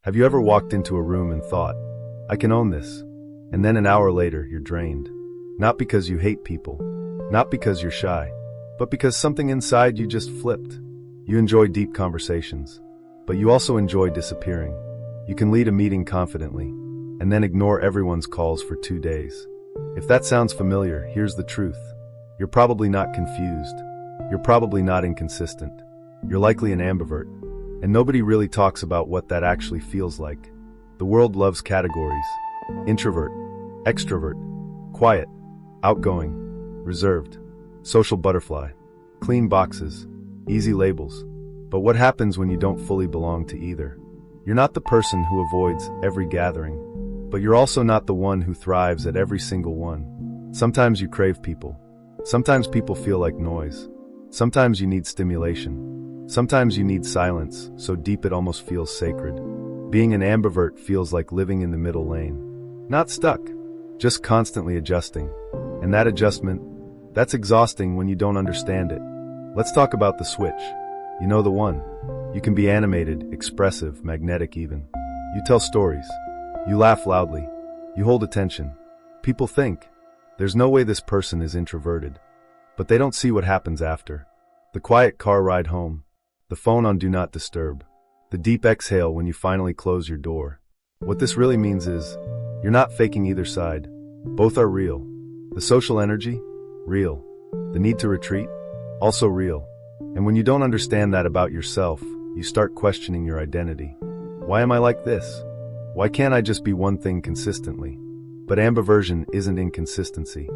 Have you ever walked into a room and thought, I can own this? And then an hour later, you're drained. Not because you hate people, not because you're shy, but because something inside you just flipped. You enjoy deep conversations, but you also enjoy disappearing. You can lead a meeting confidently, and then ignore everyone's calls for 2 days. If that sounds familiar, here's the truth. You're probably not confused. You're probably not inconsistent. You're likely an ambivert, and nobody really talks about what that actually feels like. The world loves categories. Introvert, extrovert, quiet, outgoing, reserved, social butterfly, clean boxes, easy labels. But what happens when you don't fully belong to either? You're not the person who avoids every gathering, but you're also not the one who thrives at every single one. Sometimes you crave people. Sometimes people feel like noise. Sometimes you need stimulation. Sometimes you need silence, so deep it almost feels sacred. Being an ambivert feels like living in the middle lane. Not stuck, just constantly adjusting. And that adjustment, that's exhausting when you don't understand it. Let's talk about the switch. You know the one. You can be animated, expressive, magnetic even. You tell stories. You laugh loudly. You hold attention. People think, there's no way this person is introverted. But they don't see what happens after. The quiet car ride home. The phone on Do Not Disturb. The deep exhale when you finally close your door. What this really means is, you're not faking either side. Both are real. The social energy? Real. The need to retreat? Also real. And when you don't understand that about yourself, you start questioning your identity. Why am I like this? Why can't I just be one thing consistently? But ambiversion isn't inconsistency.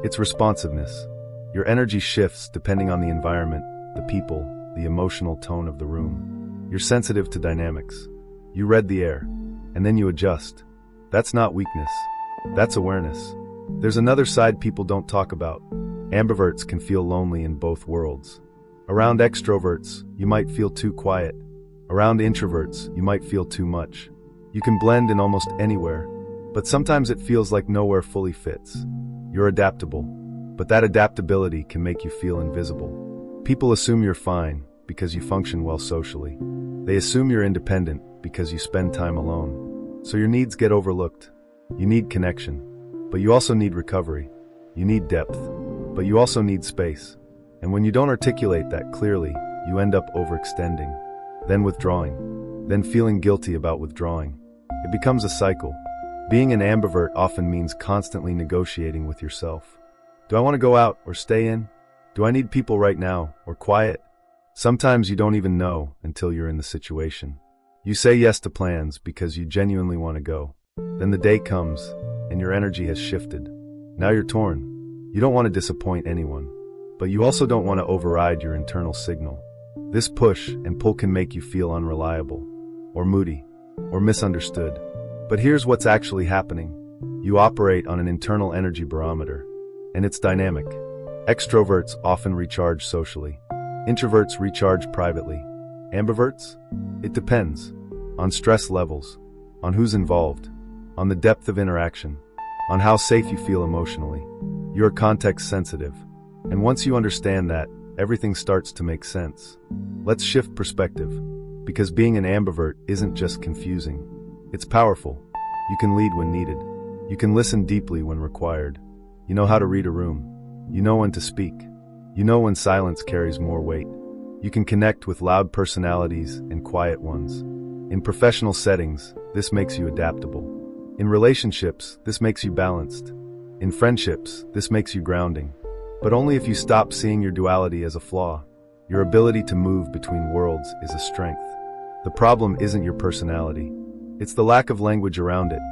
It's responsiveness. Your energy shifts depending on the environment, the people, the emotional tone of the room. You're sensitive to dynamics. You read the air, and then you adjust. That's not weakness. That's awareness. There's another side people don't talk about. Ambiverts can feel lonely in both worlds. Around extroverts, you might feel too quiet. Around introverts, you might feel too much. You can blend in almost anywhere, but sometimes it feels like nowhere fully fits. You're adaptable, but that adaptability can make you feel invisible. People assume you're fine because you function well socially. They assume you're independent because you spend time alone. So your needs get overlooked. You need connection, but you also need recovery. You need depth, but you also need space. And when you don't articulate that clearly, you end up overextending, then withdrawing, then feeling guilty about withdrawing. It becomes a cycle. Being an ambivert often means constantly negotiating with yourself. Do I want to go out or stay in? Do I need people right now or quiet? Sometimes you don't even know until you're in the situation. You say yes to plans because you genuinely want to go. Then the day comes and your energy has shifted. Now you're torn. You don't want to disappoint anyone, but you also don't want to override your internal signal. This push and pull can make you feel unreliable, or moody, or misunderstood. But here's what's actually happening. You operate on an internal energy barometer, and it's dynamic. Extroverts often recharge socially. Introverts recharge privately. Ambiverts? It depends. On stress levels, on who's involved, on the depth of interaction, on how safe you feel emotionally. You're context sensitive. And once you understand that, everything starts to make sense. Let's shift perspective, because being an ambivert isn't just confusing. It's powerful. You can lead when needed. You can listen deeply when required. You know how to read a room. You know when to speak. You know when silence carries more weight. You can connect with loud personalities and quiet ones. In professional settings, this makes you adaptable. In relationships, this makes you balanced. In friendships, this makes you grounding. But only if you stop seeing your duality as a flaw. Your ability to move between worlds is a strength. The problem isn't your personality. It's the lack of language around it.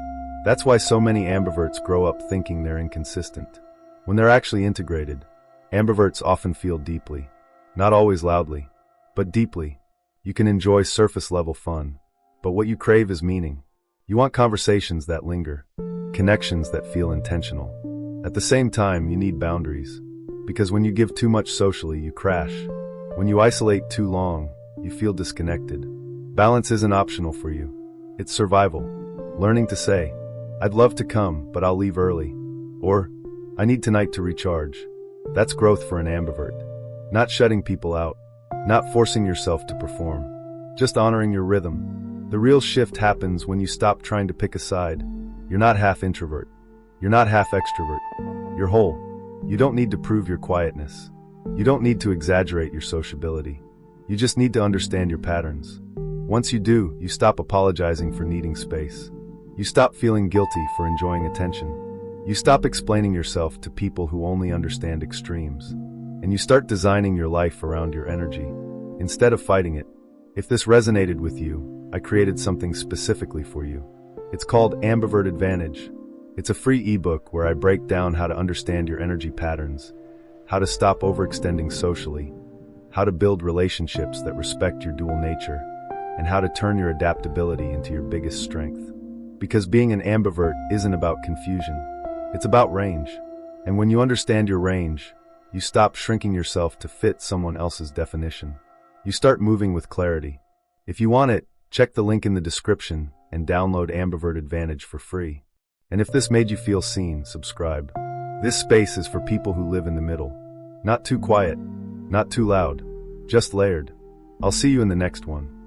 That's why so many ambiverts grow up thinking they're inconsistent. When they're actually integrated, ambiverts often feel deeply. Not always loudly, but deeply. You can enjoy surface-level fun, but what you crave is meaning. You want conversations that linger, connections that feel intentional. At the same time, you need boundaries. Because when you give too much socially, you crash. When you isolate too long, you feel disconnected. Balance isn't optional for you. It's survival. Learning to say, I'd love to come, but I'll leave early. Or, I need tonight to recharge. That's growth for an ambivert. Not shutting people out. Not forcing yourself to perform. Just honoring your rhythm. The real shift happens when you stop trying to pick a side. You're not half introvert. You're not half extrovert. You're whole. You don't need to prove your quietness. You don't need to exaggerate your sociability. You just need to understand your patterns. Once you do, you stop apologizing for needing space. You stop feeling guilty for enjoying attention. You stop explaining yourself to people who only understand extremes. And you start designing your life around your energy, instead of fighting it. If this resonated with you, I created something specifically for you. It's called Ambivert Advantage. It's a free ebook where I break down how to understand your energy patterns, how to stop overextending socially, how to build relationships that respect your dual nature, and how to turn your adaptability into your biggest strength. Because being an ambivert isn't about confusion, it's about range. And when you understand your range, you stop shrinking yourself to fit someone else's definition. You start moving with clarity. If you want it, check the link in the description and download Ambivert Advantage for free. And if this made you feel seen, subscribe. This space is for people who live in the middle. Not too quiet, not too loud, just layered. I'll see you in the next one.